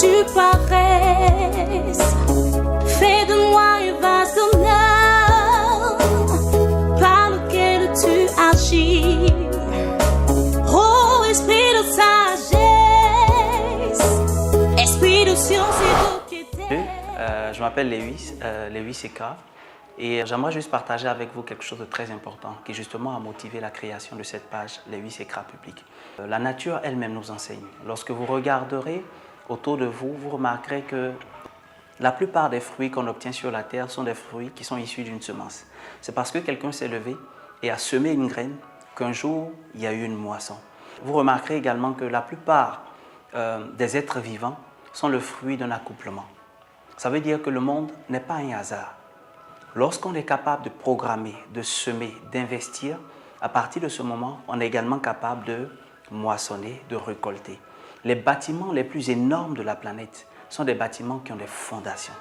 tu paraisses. Fais de moi un vase d'honneur par lequel tu agis. Oh, esprit de sagesse, esprit de science et de piété. Je m'appelle Lewis Eka, et j'aimerais juste partager avec vous quelque chose de très important qui justement a motivé la création de cette page Lewis Eka Public. La nature elle-même nous enseigne. Lorsque vous regarderez autour de vous, vous remarquerez que la plupart des fruits qu'on obtient sur la terre sont des fruits qui sont issus d'une semence. C'est parce que quelqu'un s'est levé et a semé une graine qu'un jour il y a eu une moisson. Vous remarquerez également que la plupart des êtres vivants sont le fruit d'un accouplement. Ça veut dire que le monde n'est pas un hasard. Lorsqu'on est capable de programmer, de semer, d'investir, à partir de ce moment, on est également capable de moissonner, de récolter. Les bâtiments les plus énormes de la planète sont des bâtiments qui ont des fondations.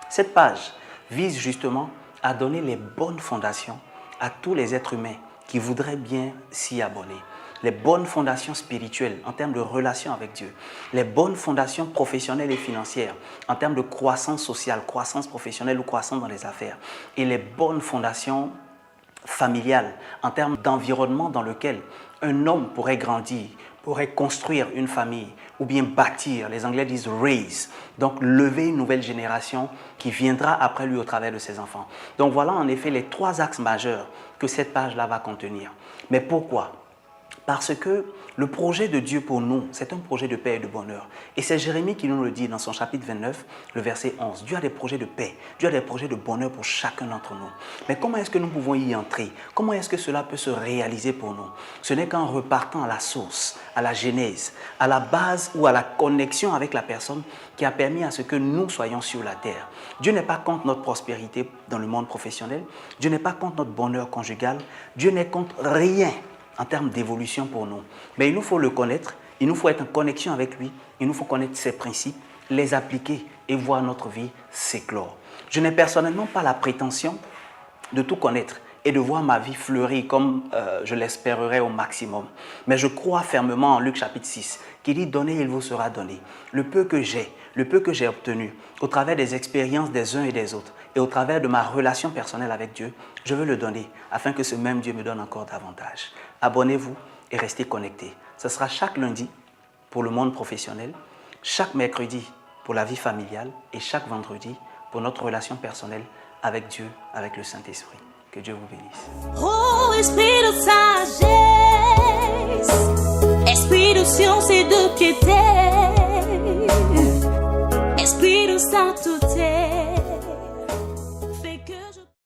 Cette page vise justement à donner les bonnes fondations à tous les êtres humains qui voudraient bien s'y abonner. Les bonnes fondations spirituelles en termes de relation avec Dieu, les bonnes fondations professionnelles et financières en termes de croissance sociale, croissance professionnelle ou croissance dans les affaires, et les bonnes fondations familiales en termes d'environnement dans lequel un homme pourrait grandir, pourrait construire une famille ou bien bâtir, les Anglais disent raise, donc lever une nouvelle génération qui viendra après lui au travers de ses enfants. Donc voilà en effet les trois axes majeurs que cette page-là va contenir. Mais pourquoi ? Parce que le projet de Dieu pour nous, c'est un projet de paix et de bonheur. Et c'est Jérémie qui nous le dit dans son chapitre 29, le verset 11. Dieu a des projets de paix, Dieu a des projets de bonheur pour chacun d'entre nous. Mais comment est-ce que nous pouvons y entrer? Comment est-ce que cela peut se réaliser pour nous? Ce n'est qu'en repartant à la source, à la genèse, à la base ou à la connexion avec la personne qui a permis à ce que nous soyons sur la terre. Dieu n'est pas contre notre prospérité dans le monde professionnel. Dieu n'est pas contre notre bonheur conjugal. Dieu n'est contre rien en termes d'évolution pour nous. Mais il nous faut le connaître, il nous faut être en connexion avec lui, il nous faut connaître ses principes, les appliquer et voir notre vie s'éclore. Je n'ai personnellement pas la prétention de tout connaître et de voir ma vie fleurir comme je l'espérerais au maximum. Mais je crois fermement en Luc chapitre 6, qui dit « Donnez, il vous sera donné ». Le peu que j'ai obtenu au travers des expériences des uns et des autres et au travers de ma relation personnelle avec Dieu, je veux le donner afin que ce même Dieu me donne encore davantage. Abonnez-vous et restez connectés. Ce sera chaque lundi pour le monde professionnel, chaque mercredi pour la vie familiale et chaque vendredi pour notre relation personnelle avec Dieu, avec le Saint-Esprit. Que Dieu vous bénisse. Oh, esprit de sagesse, esprit de science et de piété, esprit de sainteté.